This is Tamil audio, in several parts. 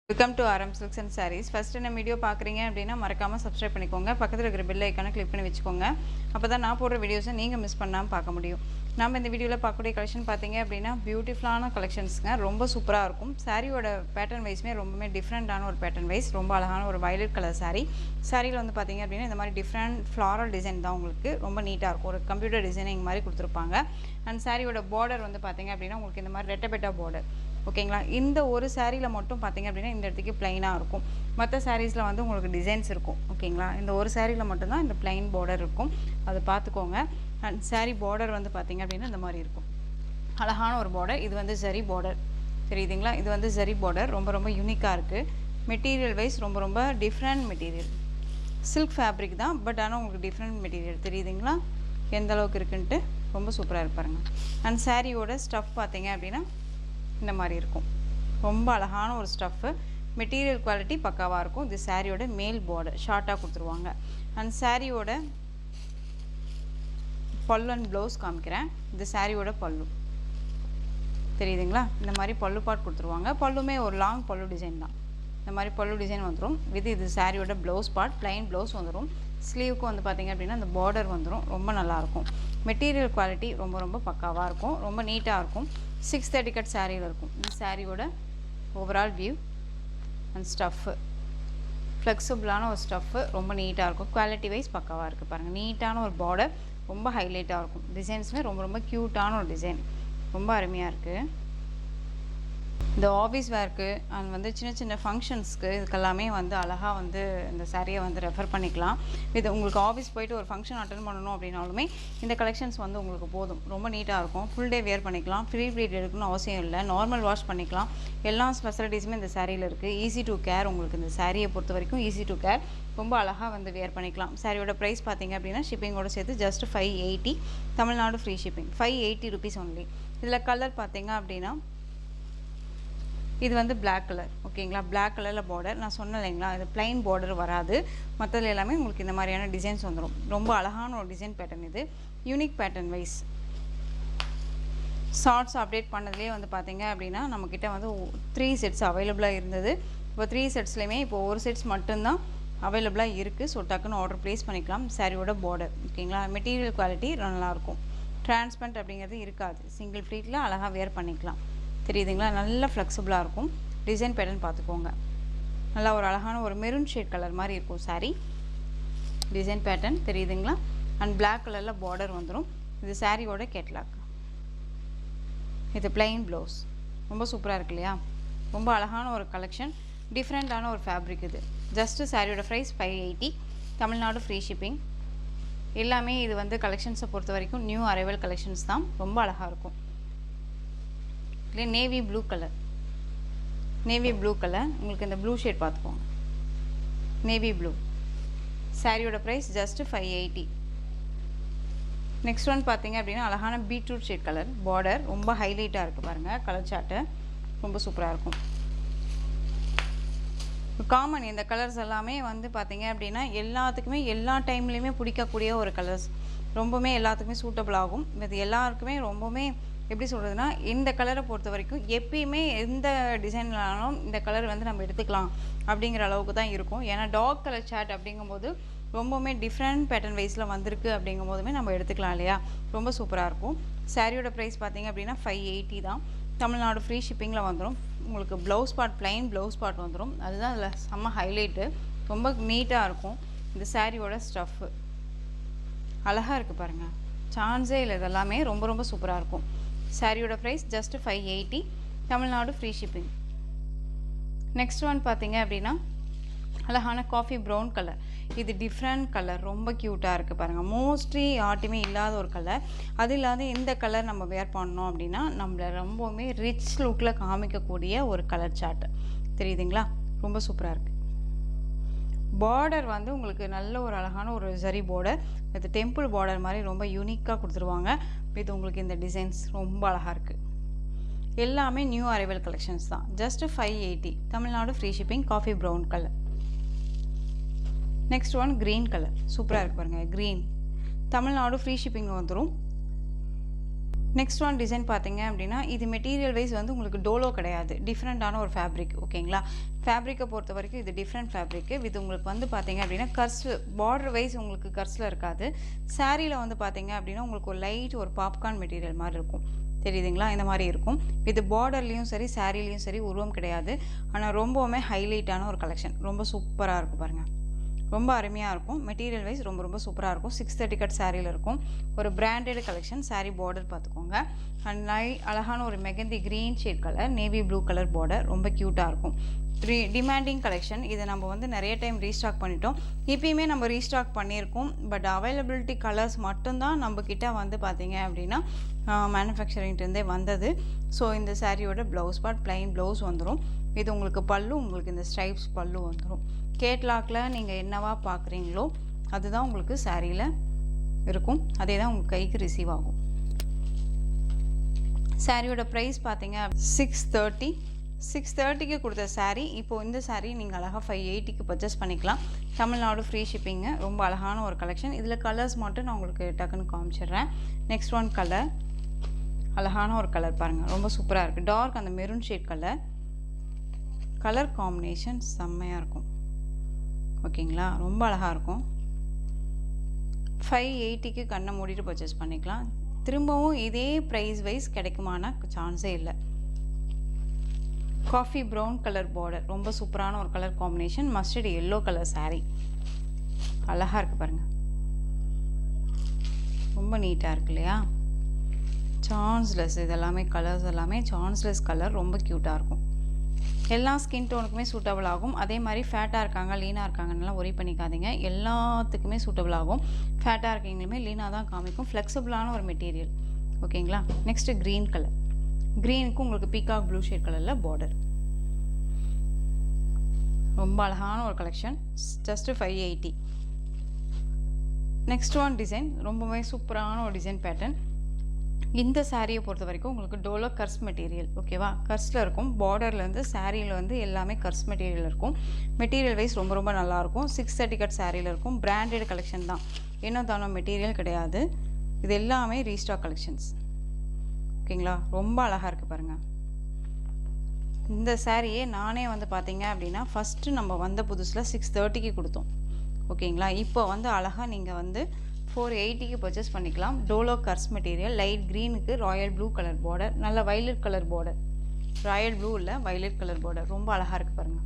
Welcome to RM Silks and Sarees. First இந்த வீடியோ பார்க்குறீங்க அப்படின்னா மறக்காமல் சப்ஸ்கிரைப் பண்ணிக்கோங்க. பக்கத்தில் இருக்கிற பெல் ஐக்கானை கிளிக் பண்ணி வச்சுக்கோங்க. அப்போ தான் நான் போடுற வீடியோஸை நீங்கள் மிஸ் பண்ணாமல் பார்க்க முடியும். நம்ம இந்த வீடியோவில் பார்க்கக்கூடிய கலெக்ஷன் பார்த்தீங்க அப்படின்னா பியூட்டிஃபுல்லான கலெக்ஷன்ஸுங்க. ரொம்ப சூப்பராக இருக்கும். சாரியோட பேட்டர்ன் வைஸுமே ரொம்பவே டிஃப்ரெண்ட்டான ஒரு பேட்டர்ன் வைஸ், ரொம்ப அழகான ஒரு வயலட் கலர் சாரீ. சாரியில் வந்து பார்த்தீங்க அப்படின்னா இந்த மாதிரி டிஃப்ரெண்ட் ஃப்ளாரல் டிசைன் தான் உங்களுக்கு ரொம்ப நீட்டாக இருக்கும். ஒரு கம்ப்யூட்டர் டிசைனிங் மாதிரி கொடுத்துருப்பாங்க. அண்ட் சாரியோட பார்டர் வந்து பார்த்தீங்க அப்படின்னா உங்களுக்கு இந்த மாதிரி ரெட்டபெட்டா பார்டர். ஓகேங்களா, இந்த ஒரு சாரியில் மட்டும் பார்த்தீங்க அப்படின்னா இந்த இடத்துக்கு பிளைனாக இருக்கும். மற்ற சாரீஸில் வந்து உங்களுக்கு டிசைன்ஸ் இருக்கும். ஓகேங்களா, இந்த ஒரு சாரியில் மட்டும்தான் இந்த பிளைன் பார்டர் இருக்கும். அதை பார்த்துக்கோங்க. அண்ட் சாரீ பார்டர் வந்து பார்த்தீங்க அப்படின்னா இந்த மாதிரி இருக்கும். அழகான ஒரு பார்டர். இது வந்து ஜரி பார்டர் தெரியுதுங்களா. இது வந்து ஜரி பார்டர் ரொம்ப ரொம்ப யூனிக்காக இருக்குது. மெட்டீரியல் வைஸ் ரொம்ப ரொம்ப டிஃப்ரெண்ட் மெட்டீரியல். சில்க் ஃபேப்ரிக் தான், பட் ஆனால் உங்களுக்கு டிஃப்ரெண்ட் மெட்டீரியல் தெரியுதுங்களா எந்த அளவுக்கு இருக்குன்ட்டு. ரொம்ப சூப்பராக இருப்பாருங்க. அண்ட் சாரியோட ஸ்டஃப் பார்த்தீங்க அப்படின்னா இந்த மாதிரி இருக்கும். ரொம்ப அழகான ஒரு ஸ்டஃப்பு. மெட்டீரியல் குவாலிட்டி பக்காவாக இருக்கும். இது சாரியோட மேல் பார்டர் ஷார்ட்டாக கொடுத்துருவாங்க. அண்ட் சாரியோட பல்லு அண்ட் ப்ளவுஸ் காமிக்கிறேன். இது சாரியோட பல்லு தெரியுதுங்களா. இந்த மாதிரி பல்லு பாட் கொடுத்துருவாங்க. பல்லுமே ஒரு லாங் பல்லு டிசைன் தான். இந்த மாதிரி பல்லு டிசைன் வந்துடும். இது சாரியோட ப்ளவுஸ் பார்ட் ப்ளைன் ப்ளவுஸ் வந்துடும். ஸ்லீவுக்கு வந்து பார்த்திங்க அப்படின்னா அந்த பார்டர் வந்துடும். ரொம்ப நல்லாயிருக்கும். மெட்டீரியல் குவாலிட்டி ரொம்ப ரொம்ப பக்காவாக இருக்கும். ரொம்ப நீட்டாக இருக்கும். 630 கட் சாரியில் இருக்கும். இந்த சாரியோட ஓவரால் வியூ அண்ட் ஸ்டஃப்பு ஃப்ளெக்சிபிளான ஒரு ஸ்டஃப்பு. ரொம்ப நீட்டாக இருக்கும். குவாலிட்டி வைஸ் பக்காவாக இருக்குது பாருங்கள். நீட்டான ஒரு பார்டர் ரொம்ப ஹைலைட்டாக இருக்கும். டிசைன்ஸுமே ரொம்ப ரொம்ப க்யூட்டான ஒரு டிசைன். ரொம்ப அருமையாக இருக்குது. இந்த ஆஃபீஸ் வேர்க்கு அண்ட் வந்து சின்ன சின்ன ஃபங்க்ஷன்ஸ்க்கு இதுக்கெல்லாமே வந்து அழகாக வந்து இந்த சாரியை வந்து ரெஃபர் பண்ணிக்கலாம். இது உங்களுக்கு ஆஃபீஸ் போயிட்டு ஒரு ஃபங்க்ஷன் அட்டன் பண்ணணும் அப்படின்னாலுமே இந்த கலெக்ஷன்ஸ் வந்து உங்களுக்கு போதும். ரொம்ப நீட்டாக இருக்கும். ஃபுல் டே வேர் பண்ணிக்கலாம். ஃப்ரீ ப்ளீட் எடுக்கணும்னு அவசியம் இல்லை. நார்மல் வாஷ் பண்ணிக்கலாம். எல்லா ஃபெசிலிட்டிஸுமே இந்த சாரியில் இருக்குது. Easy to care. உங்களுக்கு இந்த சாரியை பொறுத்த வரைக்கும் ஈஸி டு கேர். ரொம்ப அழகாக வந்து வேர் பண்ணிக்கலாம். சாரியோட ப்ரைஸ் பார்த்தீங்க அப்படின்னா ஷிப்பிங்கோட சேர்த்து just 580. Tamil Nadu free shipping. 580 rupees only. இதில் கலர் பார்த்தீங்க அப்படின்னா இது வந்து பிளாக் கலர். ஓகேங்களா, பிளாக் கலரில் பார்டர். நான் சொன்னேன் இல்லைங்களா, இது பிளைன் பார்டர் வராது. மற்றதுல எல்லாமே உங்களுக்கு இந்த மாதிரியான டிசைன்ஸ் வந்துடும். ரொம்ப அழகான ஒரு டிசைன் பேட்டர்ன். இது unique pattern wise. Shorts update பண்ணதுலேயே வந்து பார்த்தீங்க அப்படின்னா நம்மக்கிட்ட வந்து 3 செட்ஸ் அவைலபிளாக இருந்தது. இப்போ 3 செட்ஸ்லையுமே இப்போ ஒரு செட்ஸ் மட்டும்தான் அவைலபிளாக இருக்குது. ஸோ டக்குன்னு ஆர்டர் ப்ளேஸ் பண்ணிக்கலாம். சாரியோட பார்டர் ஓகேங்களா. மெட்டீரியல் குவாலிட்டி நல்லாயிருக்கும். டிரான்ஸ்பரண்ட் அப்படிங்கிறது இருக்காது. சிங்கிள் ஃப்ளீட்டில் அழகாக வேர் பண்ணிக்கலாம். தெரியுதுங்களா, நல்ல ஃப்ளெக்சிபிளாக இருக்கும். டிசைன் பேட்டர்ன் பார்த்துக்கோங்க. நல்லா ஒரு அழகான ஒரு மெரூன் ஷேட் கலர் மாதிரி இருக்கும் சாரீ. டிசைன் பேட்டர்ன் தெரியுதுங்களா. அண்ட் பிளாக் கலரில் பார்டர் வந்துடும். இது சாரியோட கேட்லாக். இது பிளைன் ப்ளவுஸ். ரொம்ப சூப்பராக இருக்கு இல்லையா. ரொம்ப அழகான ஒரு கலெக்ஷன். டிஃப்ரெண்ட்டான ஒரு ஃபேப்ரிக். இது ஜஸ்ட்டு சாரியோட ப்ரைஸ் 580. Tamil Nadu free shipping. எல்லாமே இது வந்து கலெக்ஷன்ஸை பொறுத்த வரைக்கும் நியூ அரைவல் கலெக்ஷன்ஸ் தான். ரொம்ப அழகாக இருக்கும். Navy blue colour. Navy blue colour. உங்களுக்கு இந்த ப்ளூ ஷேட் பார்த்துக்கோங்க. Navy blue. சாரியோட ப்ரைஸ் ஜஸ்ட் 580. நெக்ஸ்ட் ஒன் பார்த்தீங்க அப்படின்னா அழகான பீட்ரூட் ஷேட் கலர். பார்டர் ரொம்ப ஹைலைட்டாக இருக்குது பாருங்கள். கலர் சார்ட்டு ரொம்ப சூப்பராக இருக்கும். காமன் இந்த கலர்ஸ் எல்லாமே வந்து பார்த்தீங்க அப்படின்னா எல்லாத்துக்குமே எல்லா டைம்லேயுமே பிடிக்கக்கூடிய ஒரு கலர்ஸ். ரொம்பவுமே எல்லாத்துக்குமே சூட்டபிள் ஆகும். இது எல்லாருக்குமே ரொம்பவுமே எப்படி சொல்கிறதுனா, இந்த கலரை பொறுத்த வரைக்கும் எப்பயுமே எந்த டிசைன்லாலும் இந்த கலர் வந்து நம்ம எடுத்துக்கலாம் அப்படிங்கிற அளவுக்கு தான் இருக்கும். ஏன்னா டார்க் கலர் சார்ட் அப்படிங்கும்போது ரொம்பவுமே டிஃப்ரெண்ட் பேட்டர்ன் வைஸில் வந்திருக்கு. அப்படிங்கும் போதுமே நம்ம எடுத்துக்கலாம் இல்லையா. ரொம்ப சூப்பராக இருக்கும். சாரியோட ப்ரைஸ் பார்த்தீங்க அப்படின்னா 580 தான். தமிழ்நாடு ஃப்ரீ ஷிப்பிங்கில் வந்துடும். உங்களுக்கு blouse part plain blouse part வந்துடும். அதுதான் அதில் செம்ம ஹைலைட்டு. ரொம்ப நீட்டாக இருக்கும். இந்த சாரியோட ஸ்டஃப்பு அழகாக இருக்குது பாருங்கள். சான்ஸே இல்லை. இதெல்லாமே ரொம்ப ரொம்ப சூப்பராக இருக்கும். சாரியோட price just 580. Tamil Nadu free shipping. Next one பார்த்தீங்க அப்படின்னா அழகான காஃபி ப்ரௌன் கலர். இது டிஃப்ரெண்ட் கலர். ரொம்ப க்யூட்டாக இருக்குது பாருங்கள். மோஸ்ட்லி யார்ட்டுமே இல்லாத ஒரு கலர். அது இல்லாத இந்த கலர் நம்ம வேர் பண்ணோம் அப்படின்னா நம்மளை ரொம்பவுமே ரிச் லுக்கில் காமிக்கக்கூடிய ஒரு கலர் சார்ட்டு. தெரியுதுங்களா, ரொம்ப சூப்பராக இருக்குது. பார்டர் வந்து உங்களுக்கு நல்ல ஒரு அழகான ஒரு ஜரி பார்டர். இது டெம்பிள் பார்டர் மாதிரி ரொம்ப யூனிக்காக கொடுத்துருவாங்க. இது உங்களுக்கு இந்த டிசைன்ஸ் ரொம்ப அழகாக இருக்குது. எல்லாமே நியூ அரைவல் கலெக்ஷன்ஸ் தான். Just 580. Tamil Nadu free shipping. Coffee brown colour. Next one green colour. சூப்பராக இருக்குது பாருங்கள். க்ரீன். தமிழ்நாடு ஃப்ரீ ஷிப்பிங் வந்துடும். நெக்ஸ்ட் ஒன் டிசைன் பார்த்தீங்க அப்படின்னா இது மெட்டீரியல் வைஸ் வந்து உங்களுக்கு டோலோ கிடையாது, டிஃப்ரெண்ட்டான ஒரு ஃபேப்ரிக். ஓகேங்களா, ஃபேப்ரிக்கை பொறுத்த வரைக்கும் இது டிஃப்ரெண்ட் ஃபேப்ரிக்கு. இது உங்களுக்கு வந்து பார்த்தீங்க அப்படின்னா கர்ஸ் பார்டர் வைஸ் உங்களுக்கு கர்ஸில் இருக்காது. சாரியில் வந்து பார்த்தீங்க அப்படின்னா உங்களுக்கு ஒரு லைட் ஒரு பாப்கார்ன் மெட்டீரியல் மாதிரி இருக்கும், தெரியுதுங்களா, இந்த மாதிரி இருக்கும். இது பார்டர்லேயும் சரி சாரிலையும் சரி உருவம் கிடையாது. ஆனால் ரொம்பவுமே ஹைலைட்டான ஒரு கலெக்ஷன், ரொம்ப சூப்பராக இருக்கும் பாருங்கள். ரொம்ப அருமையாக இருக்கும். மெட்டீரியல் வைஸ் ரொம்ப ரொம்ப சூப்பராக இருக்கும். 630 கட் சாரியில் இருக்கும். ஒரு பிராண்டட் கலெக்ஷன். சாரீ பார்டர் பார்த்துக்கோங்க. அண்ட் அழகான ஒரு mehndi green shade colour, navy blue colour border, ரொம்ப க்யூட்டாக இருக்கும். Demanding collection. இதை நம்ம வந்து நிறைய டைம் ரீஸ்டாக் பண்ணிட்டோம். இப்பயுமே நம்ம ரீஸ்டாக் பண்ணியிருக்கோம். பட் அவைலபிலிட்டி கலர்ஸ் மட்டும்தான் நம்மக்கிட்ட வந்து பார்த்தீங்க அப்படின்னா மேனுஃபேக்சரிங்லேருந்தே வந்தது. ஸோ இந்த சாரியோட ப்ளவுஸ் பார்ட் ப்ளைன் ப்ளவுஸ் வந்துடும். இது உங்களுக்கு பல்லு, உங்களுக்கு இந்த ஸ்ட்ரைப்ஸ் பல்லு வந்துடும். கேட்லாக்கில் நீங்கள் என்னவா பார்க்குறீங்களோ அதுதான் உங்களுக்கு சாரியில் இருக்கும். அதே தான் உங்கள் கைக்கு ரிசீவ் ஆகும். சாரியோட ப்ரைஸ் பார்த்தீங்க 630. 630க்கு கொடுத்த சாரீ இப்போது இந்த சாரீ நீங்கள் அழகாக 580க்கு பர்ச்சேஸ் பண்ணிக்கலாம். Tamil Nadu free shipping. ரொம்ப அழகான ஒரு கலெக்ஷன். இதில் கலர்ஸ் மட்டும் நான் உங்களுக்கு டக்குன்னு காமிச்சிடுறேன். நெக்ஸ்ட் ஒன் கலர், அழகான ஒரு கலர் பாருங்கள், ரொம்ப சூப்பராக இருக்குது. டார்க் அந்த maroon shade colour, colour combination செம்மையாக இருக்கும். ஓகேங்களா, ரொம்ப அழகாக இருக்கும். 580க்கு கண்ணை மூடிட்டு பர்ச்சேஸ் பண்ணிக்கலாம். திரும்பவும் இதே ப்ரைஸ் வைஸ் கிடைக்குமான சான்ஸே இல்லை. காஃபி ப்ரௌன் கலர் பார்டர், ரொம்ப சூப்பரான ஒரு colour combination. Mustard yellow colour sari, அழகாக இருக்குது பாருங்கள், ரொம்ப நீட்டாக இருக்கு இல்லையா. சான்ஸ்லெஸ், இதெல்லாமே கலர்ஸ் எல்லாமே சான்ஸ்லெஸ் கலர், ரொம்ப க்யூட்டாக இருக்கும். எல்லா ஸ்கின் டோனுக்குமே சூட்டபிள் ஆகும். அதே மாதிரி ஃபேட்டாக இருக்காங்க லீனாக இருக்காங்கன்னெலாம் ஒரி பண்ணிக்காதீங்க, எல்லாத்துக்குமே சூட்டபிள் ஆகும். ஃபேட்டாக இருக்கீங்களுமே லீனாக தான் காமிக்கும். ஃப்ளெக்சிபிளான ஒரு மெட்டீரியல். ஓகேங்களா. நெக்ஸ்ட்டு க்ரீன் கலர், க்ரீனுக்கு உங்களுக்கு பீகாக் ப்ளூ ஷேட் கலரில் பார்டர், ரொம்ப அழகான ஒரு collection. Just 580. Next one design, ரொம்பவே சூப்பரான ஒரு டிசைன் பேட்டர்ன். இந்த சாரியை பொறுத்த வரைக்கும் உங்களுக்கு டோலோ கர்ஸ் மெட்டீரியல். ஓகேவா, கர்ஸில் இருக்கும். பார்டர்லேருந்து சாரியில் வந்து எல்லாமே கர்ஸ் மெட்டீரியல் இருக்கும். மெட்டீரியல் வைஸ் ரொம்ப ரொம்ப நல்லாயிருக்கும். 630 கட் சாரியில் இருக்கும். பிராண்டட் கலெக்ஷன் தான், இன்னும் தானோ மெட்டீரியல் கிடையாது. இது எல்லாமே ரீஸ்டாக் கலெக்ஷன்ஸ். ஓகேங்களா, ரொம்ப அழகாக இருக்குது பாருங்கள். இந்த சாரியே நானே வந்து பார்த்தீங்க அப்படின்னா ஃபஸ்ட்டு நம்ம வந்த புதுசில் 630க்கு கொடுத்தோம். ஓகேங்களா, இப்போ வந்து அழகாக நீங்கள் வந்து 480க்கு பர்ச்சேஸ் பண்ணிக்கலாம். டோலோ கர்ஸ் மெட்டீரியல், லைட் க்ரீனுக்கு ராயல் ப்ளூ கலர் பார்டர், நல்ல violet colour border, royal blue இல்லை வைலட் கலர் பார்டர், ரொம்ப அழகாக இருக்குது பாருங்கள்.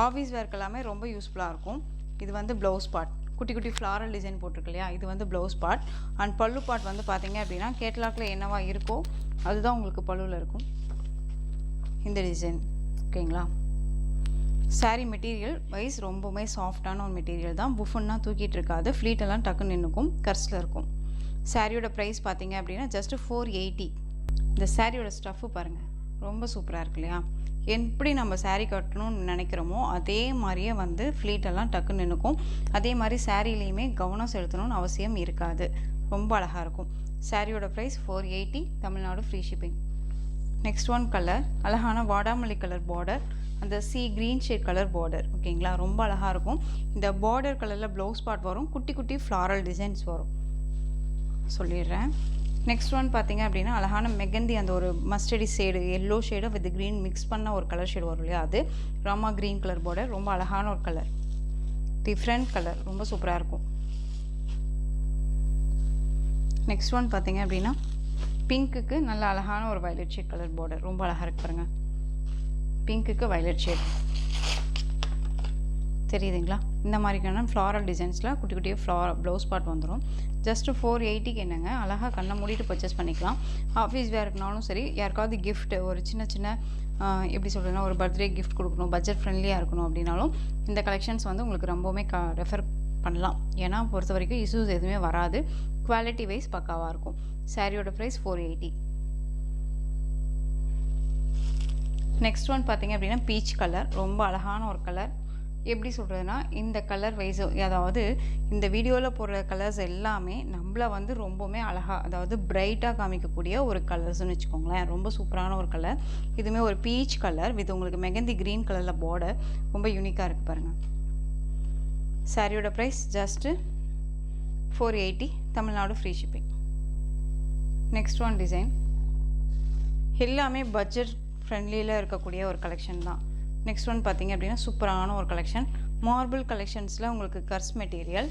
ஆஃபீஸ் வேர்க்கு எல்லாமே ரொம்ப யூஸ்ஃபுல்லாக இருக்கும். இது வந்து ப்ளவுஸ் பார்ட், குட்டி குட்டி ஃப்ளாரல் டிசைன் போட்டிருக்கு இல்லையா, இது வந்து ப்ளவுஸ் பார்ட். அண்ட் பல்லு பார்ட் வந்து பார்த்தீங்க அப்படின்னா கேட்லாக்கில் என்னவா இருக்கோ அதுதான் உங்களுக்கு பல்லுவில் இருக்கும், இந்த டிசைன். ஓகேங்களா. சாரீ மெட்டீரியல் வைஸ் ரொம்பவுமே சாஃப்டான ஒரு மெட்டீரியல் தான். புஃபுன்னா தூக்கிட்டு இருக்காது, ஃப்ளீட்டெல்லாம் டக்குன்னு நின்றுக்கும், கர்ஸில் இருக்கும். சாரியோட ப்ரைஸ் பார்த்தீங்க அப்படின்னா ஜஸ்ட்டு 480. இந்த சாரியோட ஸ்டஃப்பு பாருங்கள், ரொம்ப சூப்பராக இருக்கு இல்லையா. எப்படி நம்ம சாரீ கட்டணும்னு நினைக்கிறோமோ அதே மாதிரியே வந்து ஃப்ளீட்டெல்லாம் டக்குன்னு நின்றுக்கும். அதே மாதிரி சாரிலையுமே கவனம் செலுத்தணும்னு அவசியம் இருக்காது, ரொம்ப அழகாக இருக்கும். சாரியோட price 480, Tamil Nadu free shipping. Next one colour, அழகான வாடாமல்லி கலர் பார்டர், அந்த sea green shade colour border. ஓகேங்களா, ரொம்ப அழகாக இருக்கும். இந்த பார்டர் கலரில் ப்ளவுஸ் பார்ட் வரும், குட்டி குட்டி ஃப்ளாரல் டிசைன்ஸ் வரும், சொல்லிடுறேன். நெக்ஸ்ட் ஒன் பார்த்தீங்க அப்படின்னா அழகான மெகந்தி, அந்த ஒரு மஸ்டர்டி shade yellow shade with green mix பண்ண ஒரு கலர் ஷேடு வரும் இல்லையா, அது ராமா க்ரீன் கலர் பார்டர், ரொம்ப அழகான ஒரு கலர், டிஃப்ரெண்ட் கலர், ரொம்ப சூப்பராக இருக்கும். நெக்ஸ்ட் ஒன் பார்த்தீங்க அப்படின்னா பிங்க்குக்கு நல்ல அழகான ஒரு வயலட் ஷேட் கலர் பார்டர், ரொம்ப அழகாக இருக்கு பாருங்கள். பிங்க்குக்கு வயலட் ஷேட் தெரியுதுங்களா. இந்த மாதிரிக்கான ஃப்ளாரல் டிசைன்ஸில் குட்டி குட்டியாக ப்ளவுஸ் பார்ட் வந்துடும். ஜஸ்ட்டு 480க்கு என்னங்க, அழகாக கண்ணை மூடிட்டு பர்ச்சேஸ் பண்ணிக்கலாம். ஆஃபீஸ் வேர்க்குனாலும் சரி, யாருக்காவது கிஃப்ட் ஒரு சின்ன சின்ன எப்படி சொல்கிறதுனா ஒரு பர்த்டே கிஃப்ட் கொடுக்கணும், பட்ஜெட் ஃப்ரெண்ட்லியாக இருக்கணும் அப்படின்னாலும் இந்த கலெக்ஷன்ஸ் வந்து உங்களுக்கு ரொம்பவுமே ரெஃபர் பண்ணலாம். ஏன்னா பொறுத்த வரைக்கும் இஷ்யூஸ் எதுவுமே வராது, குவாலிட்டி வைஸ் பக்காவாக இருக்கும். சாரியோட ப்ரைஸ் 480. நெக்ஸ்ட் ஒன் பார்த்தீங்க அப்படின்னா பீச் கலர், ரொம்ப அழகான ஒரு கலர். எப்படி சொல்கிறதுனா இந்த கலர் வைஸ், அதாவது இந்த வீடியோவில் போடுற கலர்ஸ் எல்லாமே நம்மளை வந்து ரொம்பவுமே அழகாக, அதாவது பிரைட்டாக காமிக்கக்கூடிய ஒரு கலர்ஸ்னு வச்சுக்கோங்களேன். ரொம்ப சூப்பரான ஒரு கலர். இதுவுமே ஒரு பீச் கலர் வித் உங்களுக்கு மெகந்தி க்ரீன் கலரில் பார்டர், ரொம்ப யூனிக்காக இருக்குது பாருங்கள். சாரியோட price just 480, Tamil Nadu free shipping. Next one design எல்லாமே பட்ஜெட் ஃப்ரெண்ட்லியில் இருக்கக்கூடிய ஒரு கலெக்ஷன் தான். நெக்ஸ்ட் ஒன் பார்த்திங்க அப்படின்னா சூப்பரான ஒரு கலெக்ஷன். மார்பிள் கலெக்ஷன்ஸில் உங்களுக்கு கர்ஸ் மெட்டீரியல்,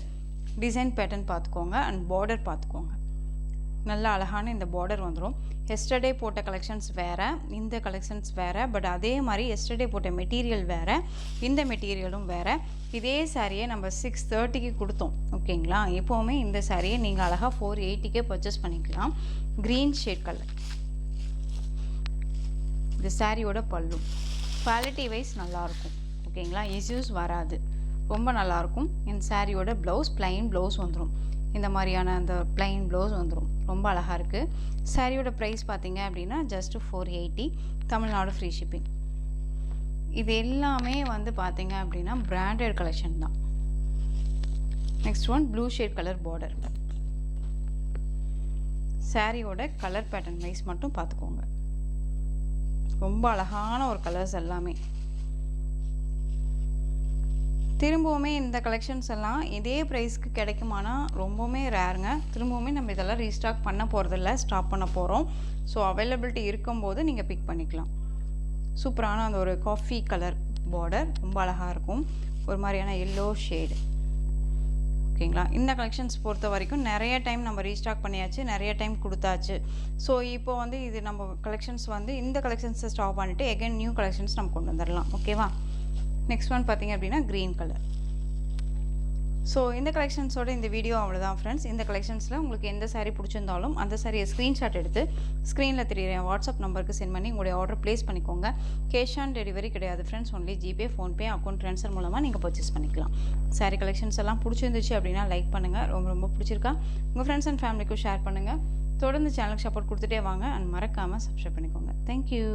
டிசைன் பேட்டர்ன் பார்த்துக்கோங்க அண்ட் பார்டர் பார்த்துக்கோங்க. நல்ல அழகான இந்த பார்டர் வந்துடும். எஸ்டர்டே போட்ட கலெக்ஷன்ஸ் வேறு, இந்த கலெக்ஷன்ஸ் வேறு. பட் அதே மாதிரி எஸ்டர்டே போட்ட மெட்டீரியல் வேறு, இந்த மெட்டீரியலும் வேறு. இதே சாரியை நம்ம 630க்கு கொடுத்தோம் ஓகேங்களா. எப்போவுமே இந்த சாரியை நீங்கள் அழகாக 480க்கே பர்ச்சேஸ் பண்ணிக்கலாம். க்ரீன் ஷேட் கலர் இந்த சாரியோட பல்லு. குவாலிட்டி வைஸ் நல்லாயிருக்கும் ஓகேங்களா, இஷ்யூஸ் வராது, ரொம்ப நல்லாயிருக்கும். இந்த சாரியோட ப்ளவுஸ் ப்ளைன் ப்ளவுஸ் வந்துடும். இந்த மாதிரியான அந்த ப்ளைன் ப்ளவுஸ் வந்துடும். ரொம்ப அழகாக இருக்குது. சாரியோட ப்ரைஸ் பார்த்தீங்க அப்படின்னா ஜஸ்ட்டு 480, தமிழ்நாடு ஃப்ரீ ஷிப்பிங். இது எல்லாமே வந்து பார்த்தீங்க அப்படின்னா பிராண்டட் கலெக்ஷன் தான். Next one blue shade colour border. சாரியோட கலர் பேட்டர்ன் வைஸ் மட்டும் பார்த்துக்கோங்க. ரொம்ப அழகான ஒரு கலர்ஸ் எல்லாமே. திரும்பவுமே இந்த கலெக்ஷன்ஸ் எல்லாம் இதே ப்ரைஸ்க்கு கிடைக்குமானா ரொம்பவுமே ரேருங்க. திரும்பவுமே நம்ம இதெல்லாம் ரீஸ்டாக் பண்ண போகிறதில்ல, ஸ்டாப் பண்ண போகிறோம். ஸோ அவைலபிலிட்டி இருக்கும்போது நீங்கள் பிக் பண்ணிக்கலாம். சூப்பரான அந்த ஒரு காஃபி கலர் பார்டர் ரொம்ப அழகாக இருக்கும். ஒரு மாதிரியான எல்லோ ஷேடு ஓகேங்களா. இந்த கலெக்ஷன்ஸ் பொறுத்த வரைக்கும் நிறைய டைம் நம்ம ரீஸ்டாக் பண்ணியாச்சு, நிறைய டைம் கொடுத்தாச்சு. ஸோ இப்போ வந்து இது நம்ம கலெக்ஷன்ஸ் வந்து இந்த கலெக்ஷன்ஸை ஸ்டாப் பண்ணிவிட்டு எகைன் நியூ கலெக்ஷன்ஸ் நம்ம கொண்டு வந்துடலாம் ஓகேவா. நெக்ஸ்ட் ஒன் பார்த்திங்க அப்படின்னா க்ரீன் கலர். ஸோ இந்த கலெக்ஷன்ஸோட இந்த வீடியோ அவ்வளோதான் ஃப்ரெண்ட்ஸ். இந்த கலெக்ஷன்ஸில் உங்களுக்கு எந்த சாரீ பிடிச்சிருந்தாலும் அந்த சாரியை ஸ்க்ரீன்ஷாட் எடுத்து ஸ்க்ரீனில் தெரியுற வாட்ஸ்அப் நம்பருக்கு சென்ட் பண்ணி உங்களுடைய ஆர்டர் ப்ளேஸ் பண்ணிக்கோங்க. கேஷ் ஆன் டெலிவரி கிடையாது friends, only GPay, PhonePe, account transfer மூலமாக நீங்கள் பர்ச்சேஸ் பண்ணிக்கலாம். சாரீ கலெக்ஷன்ஸ் எல்லாம் பிடிச்சிருந்துச்சு அப்படின்னா லைக் பண்ணுங்கள். ரொம்ப பிடிச்சிருக்கா உங்கள் ஃப்ரெண்ட்ஸ் அண்ட் ஃபேமிலிக்கும் ஷேர் பண்ணுங்கள். தொடர்ந்து சேனலுக்கு சப்போர்ட் கொடுத்துட்டே வாங்க அண்ட் மறக்காமல் சப்ஸ்கிரைப் பண்ணிக்கோங்க. தேங்க்யூ.